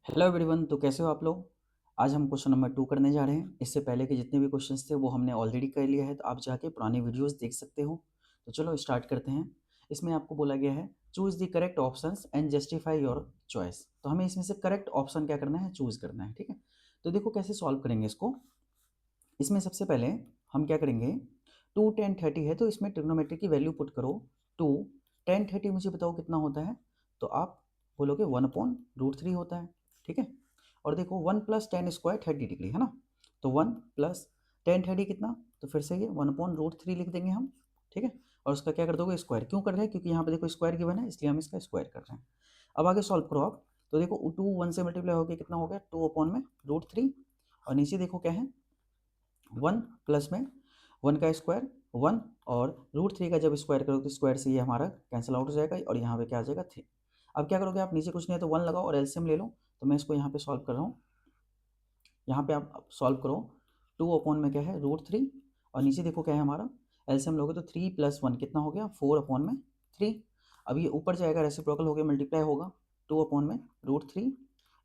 Hello everyone. तो कैसे हो आप लोग। आज हम क्वेश्चन नंबर 2 करने जा रहे हैं। इससे पहले के जितने भी क्वेश्चंस थे वो हमने ऑलरेडी कर लिया है, तो आप जाके पुरानी वीडियोस देख सकते हो। तो चलो स्टार्ट करते हैं। इसमें आपको बोला गया है choose the correct options and justify your choice. तो हमें इसमें से करेक्ट ऑप्शन क्या करना है, चूज करना है। ठीक है, तो देखो कैसे सॉल्व करेंगे इसको। इसमें सबसे पहले हम क्या करेंगे, 2 10 30 है तो इसमें ट्रिग्नोमेट्री की वैल्यू पुट करो। 2 10 30 मुझे बताओ कितना होता है, तो आप बोलोगे 1/√3 होता है। ठीक है, और देखो 1 + 10² 30 डिग्री है ना, तो 1 + 10 30 कितना, तो फिर से ये 1/√3 लिख देंगे हम। ठीक है, और उसका क्या कर दोगे, स्क्वायर। क्यों कर रहे हैं, क्योंकि यहाँ पे देखो स्क्वायर गिवन है इसलिए हम इसका स्क्वायर कर रहे हैं। अब आगे सॉल्व करो आप, तो देखो 2 1 से मल्टीप्लाई हो गया, कितना हो गया 2/√3। और नीचे देखो क्या है, 1 प्लस में 1 का स्क्वायर 1, और √3 का जब स्क्वायर करोगे तो स्क्वायर से ये हमारा कैंसिल आउट हो जाएगा, और यहाँ पे क्या आ जाएगा 3। अब क्या करोगे आप, नीचे कुछ नहीं है तो 1 लगाओ और एलसीएम ले लो। तो मैं इसको यहाँ पे सॉल्व कर रहा हूँ। यहाँ पे आप सॉल्व करो, 2 में क्या है √3, और नीचे देखो क्या है हमारा, एलसीएम लोगे तो 3 + 1 कितना हो गया 4/3। अब ये ऊपर जाएगा, रेसिप्रोकल हो गया, मल्टीप्लाई होगा 2/√3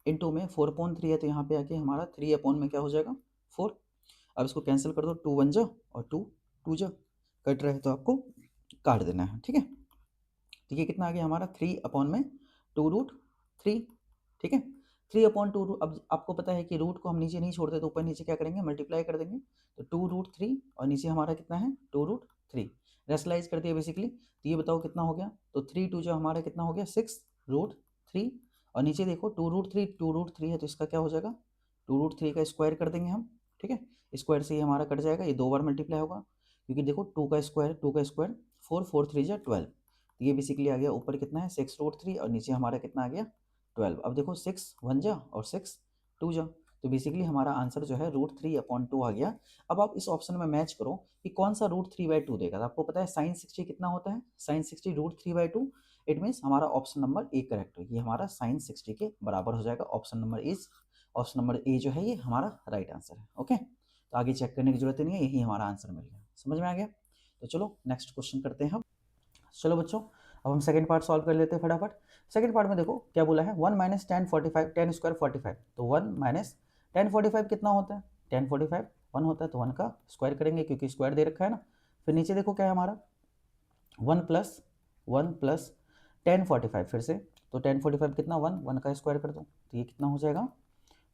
इंटू में 4/3 है तो यहाँ पे आके हमारा 3 में क्या हो जाएगा 4। अब इसको कैंसिल कर दो, 2 1 जा और 2 2 जा, कट रहा है तो आपको काट देना है। ठीक है, तो ये कितना आ गया हमारा 3/2√3। ठीक है, 3/2, अब आपको पता है कि रूट को हम नीचे नहीं छोड़ते तो ऊपर नीचे क्या करेंगे, मल्टीप्लाई कर देंगे। तो 2√3 और नीचे हमारा कितना है 2√3, रेशनलाइज कर दिया बेसिकली। तो ये बताओ कितना हो गया, तो 3 2 जो हमारा कितना हो गया 6√3, और नीचे देखो 2√3 है तो इसका क्या हो जाएगा 2√3 का स्क्वायर कर देंगे हम। ठीक है, स्क्वायर से ये हमारा कट जाएगा, ये 2 बार मल्टीप्लाई होगा, क्योंकि देखो 2 का स्क्वायर 4 4 3 जा 12। तो ये बेसिकली आ गया ऊपर कितना है 6√3 और नीचे हमारा कितना आ गया 12। अब देखो 6 1 जा और 6 2 जा, तो बेसिकली हमारा आंसर जो है √3/2 आ गया। अब आप इस ऑप्शन में मैच करो कि कौन सा √3/2 देगा। तो आपको पता है sin 60 कितना होता है, sin 60 √3/2। इट मीन्स हमारा ऑप्शन नंबर ए करेक्ट है, ये हमारा sin 60 के बराबर हो जाएगा। ऑप्शन नंबर ए जो है ये हमारा राइट आंसर है। ओके, तो आगे चेक करने की जरूरत नहीं है, यही हमारा आंसर मिल गया। समझ में आ गया, तो चलो नेक्स्ट क्वेश्चन करते हैं हम। चलो बच्चों, अब हम सेकंड पार्ट सॉल्व कर लेते हैं फटाफट। सेकंड पार्ट में देखो क्या बोला है, 1 - 10 45, 10² 45। तो 1 - 10 45 कितना होता है, 10 45 1 होता है, तो 1 का स्क्वायर करेंगे क्योंकि स्क्वायर दे रखा है ना। फिर नीचे देखो क्या है हमारा 1 + 10 45 फिर से, तो 10 45 कितना 1 का स्क्वायर कर दो, तो ये कितना हो जाएगा।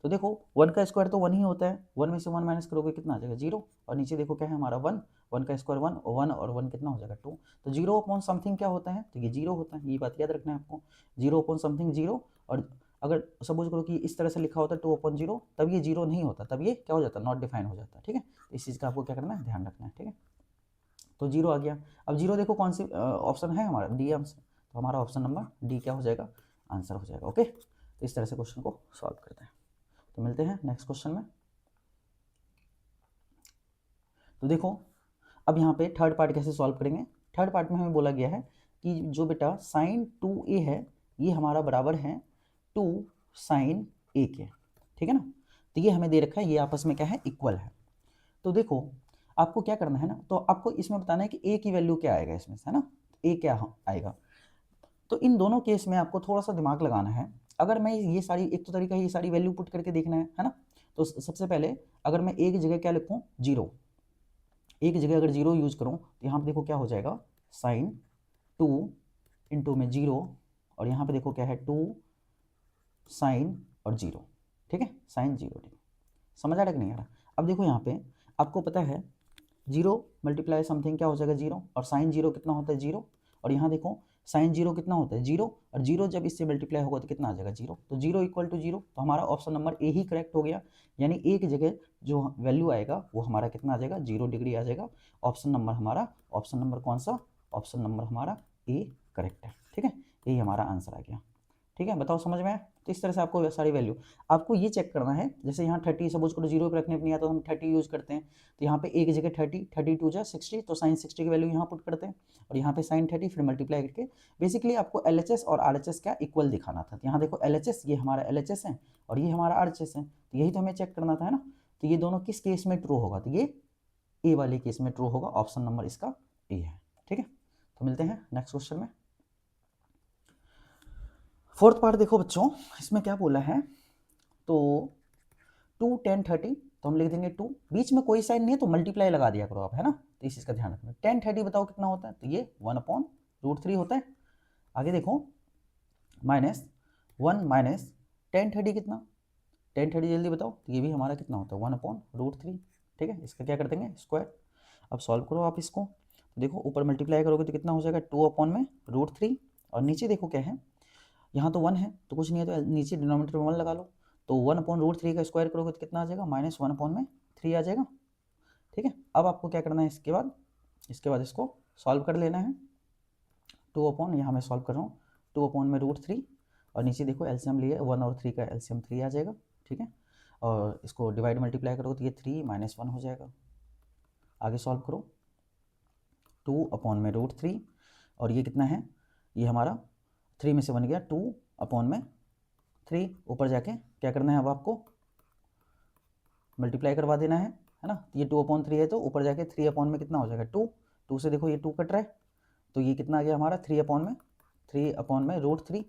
तो देखो 1 का स्क्वायर तो 1 ही होता है, 1 में से 1 माइनस करोगे कितना आ जाएगा 0। और नीचे देखो क्या है हमारा 1, 1 का स्क्वायर 1, 1 और 1 कितना हो जाएगा 2। तो 0/समथिंग क्या होता है, तो ये 0 होता है, ये बात याद रखना है आपको। 0/समथिंग 0, और अगर सपोज करो कि इस तरह से लिखा होता है 2/0, तब ये 0 नहीं होता, तब ये क्या हो जाता है, नॉट डिफाइन हो जाता है। ठीक है, इस चीज़ का आपको क्या करना है, ध्यान रखना है। ठीक है, तो 0 आ गया। अब 0 देखो कौन सी ऑप्शन है हमारा, डी आंसर, तो हमारा ऑप्शन नंबर डी क्या हो जाएगा, आंसर हो जाएगा। ओके, तो इस तरह से क्वेश्चन को सॉल्व करते हैं। तो मिलते हैं नेक्स्ट क्वेश्चन में। तो देखो अब यहाँ पे थर्ड पार्ट कैसे सॉल्व करेंगे। थर्ड पार्ट में हमें बोला गया है कि जो बेटा sin 2a है ये हमारा बराबर है 2 sin a के। ठीक है ना, तो ये हमें दे रखा है, ये आपस में क्या है, इक्वल है। तो देखो आपको क्या करना है ना, तो आपको इसमें बताना है कि a की वैल्यू क्या आएगा इसमें से, है ना, a क्या आएगा। तो इन दोनों केस में आपको थोड़ा सा दिमाग लगाना है। अगर मैं ये सारी, एक तो तरीका ये सारी वैल्यू पुट करके देखना है ना। तो सबसे पहले अगर मैं a की जगह क्या लिखूँ 0, एक जगह अगर 0 यूज करूँ तो यहाँ पे देखो क्या हो जाएगा sin 2 इंटू में 0, और यहाँ पे देखो क्या है 2 sin और 0। ठीक है, sin 0, समझ आ रहा है कि नहीं आ रहा। अब देखो यहाँ पे आपको पता है 0 × समथिंग क्या हो जाएगा 0, और sin 0 कितना होता है 0, और यहाँ देखो sin 0 कितना होता है 0, और 0 जब इससे मल्टीप्लाई होगा तो कितना आ जाएगा 0, तो 0 = 0। तो हमारा option number A he correct हो गया, यानी एक जगह जो वैल्यू आएगा वो हमारा कितना आ जाएगा 0 डिग्री आ जाएगा। ऑप्शन नंबर हमारा, ऑप्शन नंबर कौन सा, ऑप्शन नंबर हमारा ए करेक्ट है। ठीक है, यही हमारा आंसर आ गया। ठीक है, बताओ समझ में आया। तो इस तरह से आपको सारी वैल्यू आपको ये चेक करना है। जैसे यहाँ 30 सपोज करो 0 पे रखने पर नहीं आता तो हम 30 यूज करते हैं, तो यहाँ पे एक जगह 30, 32 जा 60, तो sin 60 की वैल्यू यहाँ पुट करते हैं, और यहाँ पे sin 30 फिर मल्टीप्लाई करके बेसिकली आपको LHS और RHS क्या इक्वल दिखाना था। तो यहाँ देखो LHS, ये हमारा LHS है और ये हमारा RHS है, तो यही तो हमें चेक करना था, है ना। तो ये दोनों किस केस में ट्रू होगा, तो ये ए वाले केस में ट्रू होगा, ऑप्शन नंबर इसका ए है। ठीक है, तो मिलते हैं नेक्स्ट क्वेश्चन में। फोर्थ पार्ट देखो बच्चों, इसमें क्या बोला है तो 2 10 30, तो हम लिख देंगे 2, बीच में कोई साइन नहीं है तो मल्टीप्लाई लगा दिया करो आप, है ना, तो इस चीज़ का ध्यान रखना। 10 30 बताओ कितना होता है, तो ये 1/√3 होता है। आगे देखो -1 माइनस 10 30 कितना, 10 30 जल्दी बताओ, तो ये भी हमारा कितना होता है 1/√3, ठीक है। इसका क्या कर देंगे स्क्वायर। अब सॉल्व करो आप इसको, तो देखो ऊपर मल्टीप्लाई करोगे तो कितना हो जाएगा 2/√3, और नीचे देखो क्या है, यहाँ तो 1 है तो कुछ नहीं है, तो नीचे डिनोमिनेटर में 1 लगा लो, तो 1/√3 का स्क्वायर करोगे तो कितना आ जाएगा -1/3 आ जाएगा, ठीक है। अब आपको क्या करना है, इसके बाद इसको सॉल्व कर लेना है। 2 यहाँ मैं सॉल्व कर रहा हूँ, 2/√3, और नीचे देखो एलसीएम लिए 1 और 3 का एलसीएम 3 आ जाएगा, ठीक है। और इसको डिवाइड मल्टीप्लाई करो तो ये 3 - 1 हो जाएगा। आगे सॉल्व करो, 2/√3, और ये कितना है, ये हमारा 3 में से बन गया 2/3। ऊपर जाके क्या करना है, अब आपको मल्टीप्लाई करवा देना है ना। ये 2/3 है तो ऊपर जाके 3 में कितना हो जाएगा 2, 2 से देखो ये 2 कट रहा है, तो ये कितना आ गया हमारा 3/√3,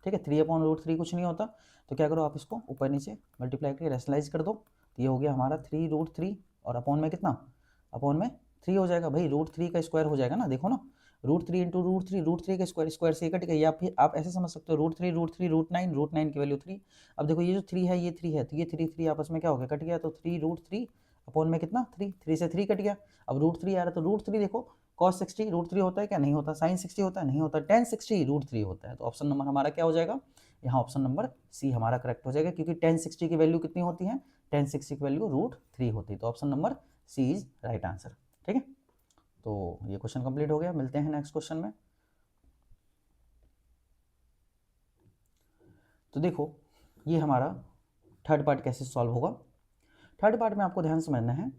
ठीक है। 3/√3 कुछ नहीं होता, तो क्या करो आप इसको ऊपर नीचे मल्टीप्लाई करके रैशनलाइज कर दो, तो ये हो गया हमारा 3√3, और अपॉन में कितना, अपॉन में 3 हो जाएगा भाई, √3 का स्क्वायर हो जाएगा ना, देखो ना, √3 × √3 का स्क्वायर, स्क्वायर से कट गया, या फिर आप ऐसे समझ सकते हो √3 √9 की वैल्यू 3। अब देखो ये जो 3 है ये 3 है, तो ये 3 आपस में क्या हो गया, कट गया, तो 3√3 अपॉन में कितना 3 से 3 कट गया। अब √3 आ रहा है तो √3 देखो cos 60 √3 होता है क्या, नहीं होता। sin 60 होता है, नहीं होता। tan 60 √3 होता है, तो ऑप्शन नंबर हमारा क्या हो जाएगा, यहाँ ऑप्शन नंबर सी हमारा करेक्ट हो जाएगा, क्योंकि tan 60 की वैल्यू कितनी होती है, tan 60 की वैल्यू √3 होती है, तो option number C is right answer, ठीक है। तो ये क्वेश्चन कंप्लीट हो गया, मिलते हैं नेक्स्ट क्वेश्चन में। तो देखो ये हमारा थर्ड पार्ट कैसे सॉल्व होगा। थर्ड पार्ट में आपको ध्यान समझना है,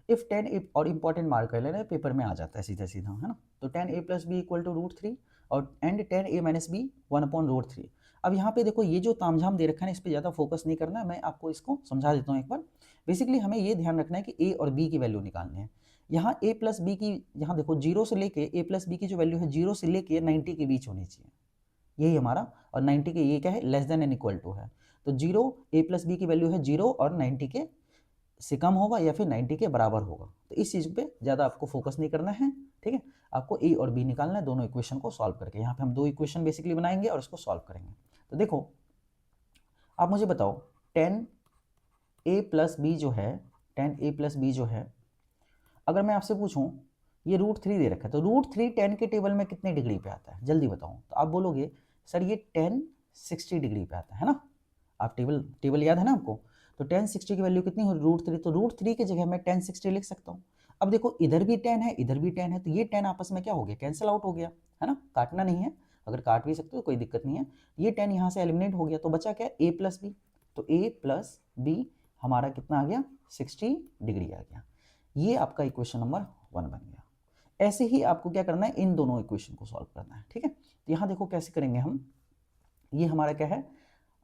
इफ 10 और इंपॉर्टेंट मार्क कर लेना, पेपर में आ जाता है सीधा सीधा, है ना। तो 10a + b = √3 और एंड 10a - b 1/√3। अब यहाँ पे देखो ये जो तामझाम दे रखा है ना, इस पर ज़्यादा फोकस नहीं करना है, मैं आपको इसको समझा देता हूँ एक बार। बेसिकली हमें ये ध्यान रखना है कि a और b की वैल्यू निकालनी है। यहाँ a + b की, यहाँ देखो 0 से लेके a + b की जो वैल्यू है 0 से लेके 90 के बीच होनी चाहिए, यही हमारा, और 90 के ये क्या है, less than and equal to है। तो 0 a + b की वैल्यू है 0 और 90 के से कम होगा या फिर 90 के बराबर होगा, तो इस चीज़ पे ज़्यादा आपको फोकस नहीं करना है, ठीक है। आपको ए और बी निकालना है, दोनों इक्वेशन को सॉल्व करके। यहाँ पे हम 2 इक्वेशन बेसिकली बनाएंगे और इसको सॉल्व करेंगे। तो देखो आप मुझे बताओ 10a + b जो है, 10a + b जो है, अगर मैं आपसे पूछूं ये √3 दे रखा है, तो √3 10 के टेबल में कितने डिग्री पे आता है, जल्दी बताओ। तो आप बोलोगे सर ये 10 60 डिग्री पे आता है ना। आप टेबल याद है ना आपको, तो 10 60 की वैल्यू कितनी हो, √3, तो √3 की जगह मैं 10 60 लिख सकता हूँ। अब देखो इधर भी 10 है, इधर भी 10 है, तो ये 10 आपस में क्या हो गया, कैंसिल आउट हो गया, है ना। काटना नहीं है, अगर काट भी सकते हो कोई दिक्कत नहीं है। ये 10 यहाँ से एलिमिनेट हो गया, तो बचा क्या, a + b, तो a + b हमारा कितना आ गया 60 डिग्री आ गया। ये आपका इक्वेशन नंबर 1 बन गया। ऐसे ही आपको क्या करना है, इन दोनों इक्वेशन को सॉल्व करना है, ठीक है। तो यहाँ देखो कैसे करेंगे हम, ये हमारा क्या है,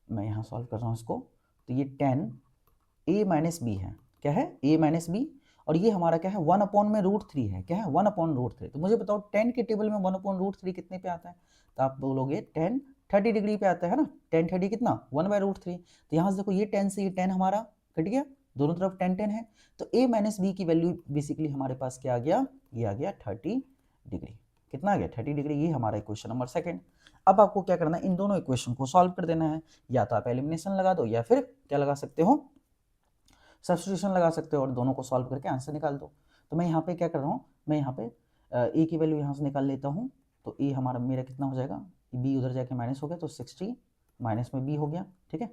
मैं यहाँ सॉल्व कर रहा हूँ इसको, तो ये 10a - b है, क्या है a - b, और ये हमारा क्या है 1/√3 है, क्या है 1/√3। तो मुझे बताओ 10 के टेबल में 1/√3 कितने पे आता है, तो आप बोलोगे 10 30 डिग्री पे आता है ना। 10 30 कितना 1/√3, तो यहाँ से देखो ये 10 से ये 10 हमारा कट गया, दोनों तरफ 10 10 है, तो a - b की वैल्यू बेसिकली हमारे पास क्या आ गया, ये आ गया 30 डिग्री। कितना आ गया 30 डिग्री, ये हमारा इक्वेशन नंबर सेकंड। अब आपको क्या करना है, इन दोनों इक्वेशन को सॉल्व कर देना है, या तो आप एलिमिनेशन लगा दो या फिर क्या लगा सकते हो, सब्स्टिट्यूशन लगा सकते हो, और दोनों को सॉल्व करके आंसर निकाल दो। तो मैं यहाँ पे क्या कर रहा हूँ, मैं यहाँ पे ए की वैल्यू यहाँ से निकाल लेता हूँ, तो ए हमारा मेरा कितना हो जाएगा, बी उधर जाके माइनस हो गया, तो 60 माइनस में बी हो गया, ठीक है।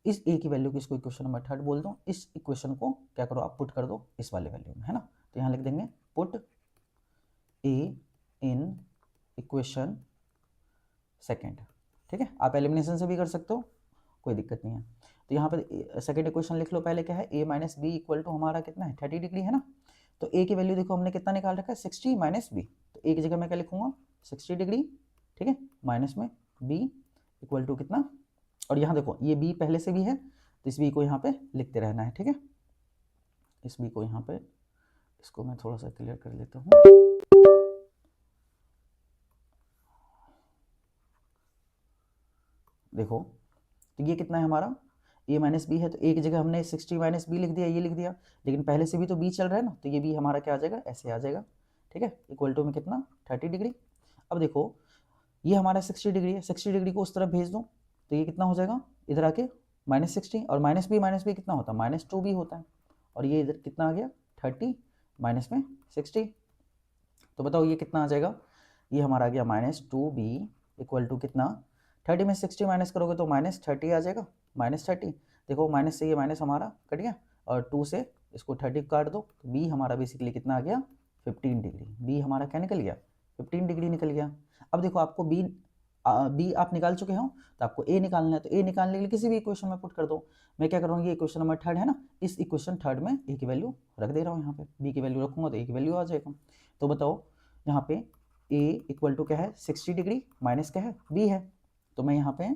इस ए की वैल्यू को, इसको इक्वेशन नंबर 3 बोल दो, इस इक्वेशन को क्या करो आप पुट कर दो इस वाले वैल्यू में, है ना। तो यहाँ लिख देंगे put A in equation second, ठीक है। आप एलिमिनेशन से भी कर सकते हो, कोई दिक्कत नहीं है। तो यहाँ पे सेकेंड इक्वेशन लिख लो पहले, क्या है a - b = हमारा कितना है 30 डिग्री, है ना। तो a की वैल्यू देखो हमने कितना निकाल रखा है 60 - b, तो a की जगह मैं क्या लिखूंगा 60 डिग्री, ठीक है, माइनस में b = कितना, और यहाँ देखो ये b पहले से भी है, तो इस b को यहाँ पे लिखते रहना है, ठीक है। इस b को यहाँ पे, इसको मैं थोड़ा सा क्लियर कर लेता हूँ। देखो तो ये कितना है हमारा a माइनस बी है, तो a की जगह हमने 60 माइनस बी लिख दिया, ये लिख दिया, लेकिन पहले से भी तो b चल रहा है ना, तो ये b हमारा क्या आ जाएगा, ऐसे आ जाएगा, ठीक है, इक्वल टू में कितना 30 डिग्री। अब देखो ये हमारा 60 डिग्री है, 60 डिग्री को उस तरफ भेज दो तो ये कितना हो जाएगा, इधर आके -60, और माइनस बी कितना होता है, -2b होता है, और ये इधर कितना आ गया 30 माइनस में 60, तो बताओ ये कितना आ जाएगा, ये हमारा आ गया -2b इक्वल टू कितना, 30 में 60 माइनस करोगे तो -30 आ जाएगा, -30, देखो माइनस से ये माइनस हमारा कट गया, और 2 से इसको 30 काट दो, तो b हमारा बेसिकली कितना आ गया 15 डिग्री, b हमारा क्या निकल गया 15 डिग्री निकल गया। अब देखो आपको b आप निकाल चुके हो, तो आपको a निकालना है, तो a निकालने के लिए किसी भी इक्वेशन में पुट कर दो। मैं क्या कर रहा हूँ, ये इक्वेशन नंबर 3 है ना, इस इक्वेशन 3 में a की वैल्यू रख दे रहा हूँ, यहाँ पे b की वैल्यू रखूंगा तो a की वैल्यू आ जाएगा। तो बताओ यहाँ पे a इक्वल टू क्या है 60 डिग्री माइनस क्या है b है, तो मैं यहाँ पे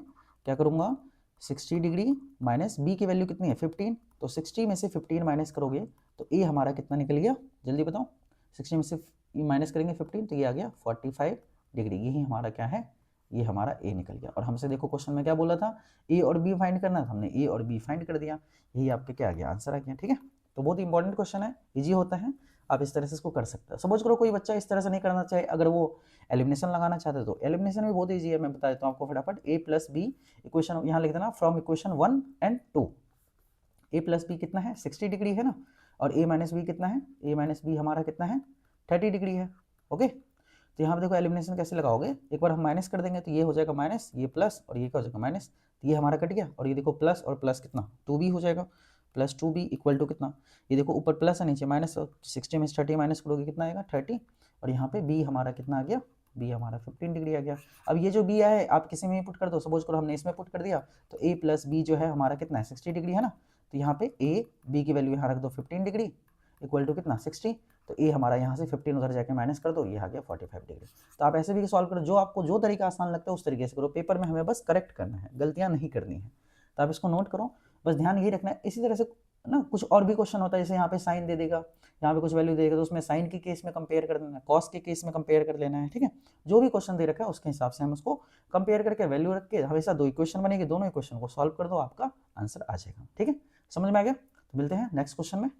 क्या करूँगा 60 डिग्री माइनस b की वैल्यू कितनी है 15, तो 60 में से 15 माइनस करोगे तो a हमारा कितना निकल गया, जल्दी बताओ, 60 में से माइनस करेंगे 15 तो ये आ गया 45 डिग्री, यही हमारा क्या है, ये हमारा a निकल गया। और हमसे देखो क्वेश्चन में क्या बोला था, a और b फाइंड करना था, हमने a और b फाइंड कर दिया, यही आपके क्या आ गया, आंसर आ गया, ठीक है। तो बहुत इंपॉर्टेंट क्वेश्चन है, इजी होता है, आप इस तरह से इसको कर सकते हो। सपोज करो कोई बच्चा इस तरह से नहीं करना चाहे, अगर वो एलिमिनेशन लगाना चाहते हैं तो एलिमिनेशन भी बहुत ईजी है, मैं बता देता हूँ आपको फटाफट। a प्लस बी इक्वेशन यहाँ लिख देना from equation 1 and 2, a plus B कितना है 60 डिग्री है ना, और a माइनस बी कितना है, a माइनस बी हमारा कितना है 30 डिग्री है, ओके। तो यहाँ पे देखो एलिमिनेशन कैसे लगाओगे, एक बार हम माइनस कर देंगे तो ये हो जाएगा माइनस, ये प्लस, और ये क्या हो जाएगा माइनस, तो ये हमारा कट गया, और ये देखो प्लस और प्लस कितना 2b हो जाएगा, प्लस 2b इक्वल टू कितना, ये देखो ऊपर प्लस है नीचे माइनस, 60 में 30 माइनस करोगे कितना आएगा 30, और यहाँ पे b हमारा कितना आ गया, b हमारा 15 डिग्री आ गया। अब ये जो b आया है आप किसी में भी पुट कर दो, सपोज करो हमने इसमें पुट कर दिया, तो a प्लस बी जो है हमारा कितना है 60 डिग्री है ना, तो यहाँ पे a b की वैल्यू यहाँ रख दो 15 डिग्री इक्वल टू कितना 60, तो a हमारा यहाँ से 15 उधर जाके माइनस कर दो, ये आ गया 45 डिग्री। तो आप ऐसे भी सॉल्व करो, जो आपको जो तरीका आसान लगता है उस तरीके से करो, पेपर में हमें बस करेक्ट करना है, गलतियाँ नहीं करनी है, तो आप इसको नोट करो, बस ध्यान यही रखना है। इसी तरह से ना कुछ और भी क्वेश्चन होता है, जैसे यहाँ पे साइन दे देगा, यहाँ पे कुछ वैल्यू देगा, तो उसमें साइन के केस में कंपेयर कर देना है, कॉस के केस में कंपेयर कर लेना है, ठीक है। जो भी क्वेश्चन दे रखा है उसके हिसाब से हम उसको कंपेयर करके वैल्यू रख के हमेशा 2 इक्वेशन बनेगी, दोनों इक्वेशन को सॉल्व कर दो, आपका आंसर आ जाएगा, ठीक है। समझ में आ गया, तो मिलते हैं नेक्स्ट क्वेश्चन में।